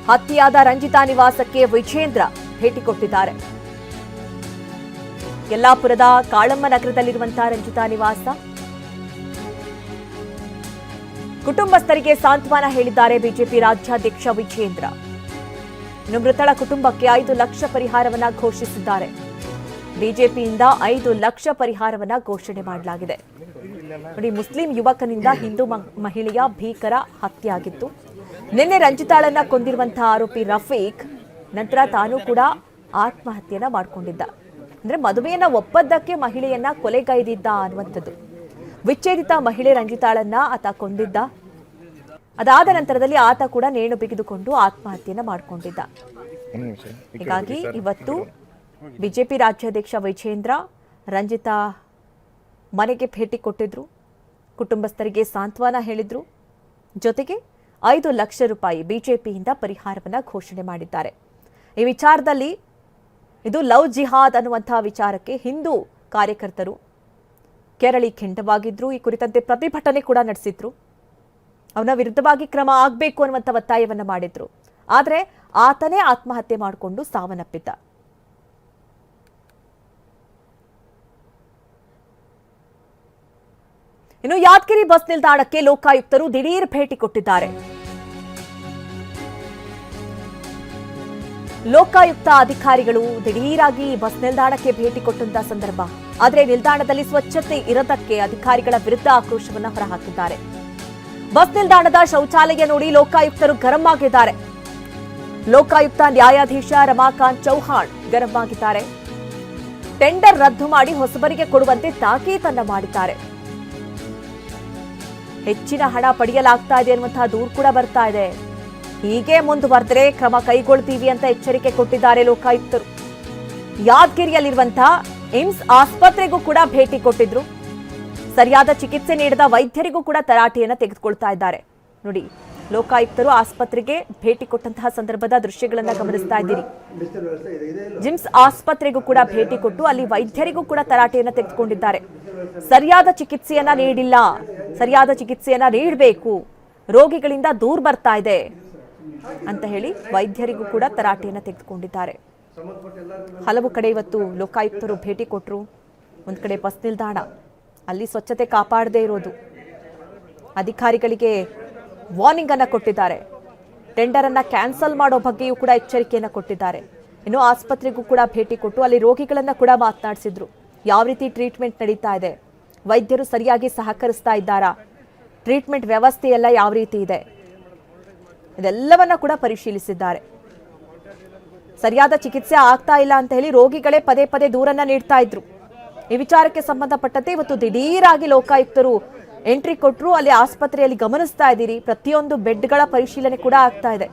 ಹತ್ಯೆಯಾದ ರಂಜಿತಾ ನಿವಾಸಕ್ಕೆ ವಿಜೇಂದ್ರ ಭೇಟಿ ಕೊಟ್ಟಿದ್ದಾರೆ. ಯಲ್ಲಾಪುರದ ಕಾಳಮ್ಮ ನಗರದಲ್ಲಿರುವಂತಹ ರಂಜಿತಾ ನಿವಾಸ. ಕುಟುಂಬಸ್ಥರಿಗೆ ಸಾಂತ್ವನ ಹೇಳಿದ್ದಾರೆ ಬಿಜೆಪಿ ರಾಜ್ಯಾಧ್ಯಕ್ಷ ವಿಜೇಂದ್ರ. ಇನ್ನು ಮೃತಳ ಕುಟುಂಬಕ್ಕೆ 5 ಲಕ್ಷ ಪರಿಹಾರವನ್ನ ಘೋಷಿಸಿದ್ದಾರೆ. ಬಿಜೆಪಿಯಿಂದ 5 ಲಕ್ಷ ಪರಿಹಾರವನ್ನ ಘೋಷಣೆ ಮಾಡಲಾಗಿದೆ. ನೋಡಿ, ಮುಸ್ಲಿಂ ಯುವಕನಿಂದ ಹಿಂದೂ ಮಹಿಳೆಯ ಭೀಕರ ಹತ್ಯೆ ಆಗಿತ್ತು. ನಿನ್ನೆ ರಂಜಿತಾಳನ್ನ ಕೊಂದಿರುವಂತಹ ಆರೋಪಿ ರಫೀಕ್ ನಂತರ ತಾನು ಕೂಡ ಆತ್ಮಹತ್ಯೆಯನ್ನ ಮಾಡಿಕೊಂಡಿದ್ದ. ಅಂದ್ರೆ ಮದುವೆಯನ್ನ ಒಪ್ಪದ್ದಕ್ಕೆ ಮಹಿಳೆಯನ್ನ ಕೊಲೆಗೈದಿದ್ದ ಅನ್ನುವಂಥದ್ದು. ವಿಚ್ಛೇದಿತ ಮಹಿಳೆ ರಂಜಿತಾಳನ್ನ ಆತ ಕೊಂದಿದ್ದ. ಅದಾದ ನಂತರದಲ್ಲಿ ಆತ ಕೂಡ ನೇಣು ಬಿಗಿದುಕೊಂಡು ಆತ್ಮಹತ್ಯೆಯನ್ನ ಮಾಡಿಕೊಂಡಿದ್ದ. ಹೀಗಾಗಿ ಇವತ್ತು ಬಿಜೆಪಿ ರಾಜ್ಯಾಧ್ಯಕ್ಷ ವಿಜೇಂದ್ರ ರಂಜಿತಾ ಮನೆಗೆ ಭೇಟಿ ಕೊಟ್ಟಿದ್ರು. ಕುಟುಂಬಸ್ಥರಿಗೆ ಸಾಂತ್ವನ ಹೇಳಿದ್ರು. ಜೊತೆಗೆ 5 ಲಕ್ಷ ರೂಪಾಯಿ ಬಿಜೆಪಿಯಿಂದ ಪರಿಹಾರವನ್ನ ಘೋಷಣೆ ಮಾಡಿದ್ದಾರೆ. ಈ ವಿಚಾರದಲ್ಲಿ ಇದು ಲವ್ ಜಿಹಾದ್ ಅನ್ನುವಂತಹ ವಿಚಾರಕ್ಕೆ ಹಿಂದೂ ಕಾರ್ಯಕರ್ತರು ಕೆರಳಿ ಕೆಂಡವಾಗಿದ್ರು. ಈ ಕುರಿತಂತೆ ಪ್ರತಿಭಟನೆ ಕೂಡ ನಡೆಸಿದ್ರು. ಅವನ ವಿರುದ್ಧವಾಗಿ ಕ್ರಮ ಆಗಬೇಕು ಅನ್ನುವಂಥ ಒತ್ತಾಯವನ್ನ ಮಾಡಿದ್ರು. ಆದರೆ ಆತನೇ ಆತ್ಮಹತ್ಯೆ ಮಾಡಿಕೊಂಡು ಸಾವನ್ನಪ್ಪಿದ್ದ. ಇನ್ನು ಯಾದಗಿರಿ ಬಸ್ ನಿಲ್ದಾಣಕ್ಕೆ ಲೋಕಾಯುಕ್ತರು ದಿಢೀರ್ ಭೇಟಿ ಕೊಟ್ಟಿದ್ದಾರೆ. ಲೋಕಾಯುಕ್ತ ಅಧಿಕಾರಿಗಳು ದಿಢೀರಾಗಿ ಬಸ್ ನಿಲ್ದಾಣಕ್ಕೆ ಭೇಟಿ ಕೊಟ್ಟಂತಹ ಸಂದರ್ಭ. ಆದರೆ ನಿಲ್ದಾಣದಲ್ಲಿ ಸ್ವಚ್ಛತೆ ಇರದಕ್ಕೆ ಅಧಿಕಾರಿಗಳ ವಿರುದ್ಧ ಆಕ್ರೋಶವನ್ನ ಹೊರಹಾಕಿದ್ದಾರೆ. ಬಸ್ ನಿಲ್ದಾಣದ ಶೌಚಾಲಯ ನೋಡಿ ಲೋಕಾಯುಕ್ತರು ಗರಂ ಆಗಿದ್ದಾರೆ. ಲೋಕಾಯುಕ್ತ ನ್ಯಾಯಾಧೀಶ ರಮಾಕಾಂತ್ ಚೌಹಾಣ್ ಗರಂ ಆಗಿದ್ದಾರೆ. ಟೆಂಡರ್ ರದ್ದು ಮಾಡಿ ಹೊಸಬರಿಗೆ ಕೊಡುವಂತೆ ತಾಕೀತನ್ನ ಮಾಡಿದ್ದಾರೆ. ಹೆಚ್ಚಿನ ಹಣ ಪಡೆಯಲಾಗ್ತಾ ಇದೆ ಅನ್ನುವಂತಹ ದೂರು ಕೂಡ ಬರ್ತಾ ಇದೆ. ಹೀಗೆ ಮುಂದುವರೆದರೆ ಕ್ರಮ ಕೈಗೊಳ್ತೀವಿ ಅಂತ ಎಚ್ಚರಿಕೆ ಕೊಟ್ಟಿದ್ದಾರೆ ಲೋಕಾಯುಕ್ತರು. ಯಾದಗಿರಿಯಲ್ಲಿರುವಂತಹ ಏಮ್ಸ್ ಆಸ್ಪತ್ರೆಗೂ ಕೂಡ ಭೇಟಿ ಕೊಟ್ಟಿದ್ರು. ಸರಿಯಾದ ಚಿಕಿತ್ಸೆ ನೀಡದ ವೈದ್ಯರಿಗೂ ಕೂಡ ತರಾಟೆಯನ್ನ ತೆಗೆದುಕೊಳ್ತಾ ಇದ್ದಾರೆ. ನೋಡಿ, ಲೋಕಾಯುಕ್ತರು ಆಸ್ಪತ್ರೆಗೆ ಭೇಟಿ ಕೊಟ್ಟಂತಹ ಸಂದರ್ಭದ ದೃಶ್ಯಗಳನ್ನ ಗಮನಿಸ್ತಾ ಇದ್ದೀರಿ. ಜಿಮ್ಸ್ ಆಸ್ಪತ್ರೆಗೂ ಕೂಡ ಭೇಟಿ ಕೊಟ್ಟು ಅಲ್ಲಿ ವೈದ್ಯರಿಗೂ ಕೂಡ ತರಾಟೆಯನ್ನ ತೆಗೆದುಕೊಂಡಿದ್ದಾರೆ. ಸರಿಯಾದ ಚಿಕಿತ್ಸೆಯನ್ನ ನೀಡಿಲ್ಲ, ಸರಿಯಾದ ಚಿಕಿತ್ಸೆಯನ್ನ ನೀಡಬೇಕು, ರೋಗಿಗಳಿಂದ ದೂರ ಬರ್ತಾ ಇದೆ ಅಂತ ಹೇಳಿ ವೈದ್ಯರಿಗೂ ಕೂಡ ತರಾಟೆಯನ್ನ ತೆಗೆದುಕೊಂಡಿದ್ದಾರೆ. ಹಲವು ಕಡೆ ಇವತ್ತು ಲೋಕಾಯುಕ್ತರು ಭೇಟಿ ಕೊಟ್ಟರು. ಒಂದ್ ಕಡೆ ಬಸ್ ನಿಲ್ದಾಣ, ಅಲ್ಲಿ ಸ್ವಚ್ಛತೆ ಕಾಪಾಡದೇ ಇರೋದು, ಅಧಿಕಾರಿಗಳಿಗೆ ವಾರ್ನಿಂಗ್ ಅನ್ನ ಕೊಟ್ಟಿದ್ದಾರೆ. ಟೆಂಡರ್ ಅನ್ನ ಕ್ಯಾನ್ಸಲ್ ಮಾಡೋ ಬಗ್ಗೆಯೂ ಕೂಡ ಎಚ್ಚರಿಕೆಯನ್ನ ಕೊಟ್ಟಿದ್ದಾರೆ. ಇನ್ನು ಆಸ್ಪತ್ರೆಗೂ ಕೂಡ ಭೇಟಿ ಕೊಟ್ಟು ಅಲ್ಲಿ ರೋಗಿಗಳನ್ನ ಕೂಡ ಮಾತನಾಡಿಸಿದ್ರು. ಯಾವ ರೀತಿ ಟ್ರೀಟ್ಮೆಂಟ್ ನಡೀತಾ ಇದೆ, ವೈದ್ಯರು ಸರಿಯಾಗಿ ಸಹಕರಿಸ್ತಾ ಇದ್ದಾರಾ, ಟ್ರೀಟ್ಮೆಂಟ್ ವ್ಯವಸ್ಥೆ ಎಲ್ಲ ಯಾವ ರೀತಿ ಇದೆ, ಇದೆಲ್ಲವನ್ನ ಕೂಡ ಪರಿಶೀಲಿಸಿದ್ದಾರೆ. ಸರಿಯಾದ ಚಿಕಿತ್ಸೆ ಆಗ್ತಾ ಇಲ್ಲ ಅಂತ ಹೇಳಿ ರೋಗಿಗಳೇ ಪದೇ ಪದೇ ದೂರನ್ನ ನೀಡ್ತಾ ಇದ್ರು. ಈ ವಿಚಾರಕ್ಕೆ ಸಂಬಂಧಪಟ್ಟಂತೆ ಇವತ್ತು ದಿಢೀರಾಗಿ ಲೋಕಾಯುಕ್ತರು ಎಂಟ್ರಿ ಕೊಟ್ಟರು. ಅಲ್ಲಿ ಆಸ್ಪತ್ರೆಯಲ್ಲಿ ಗಮನಿಸ್ತಾ ಇದ್ದೀರಿ, ಪ್ರತಿಯೊಂದು ಬೆಡ್ಗಳ ಪರಿಶೀಲನೆ ಕೂಡ ಆಗ್ತಾ ಇದೆ.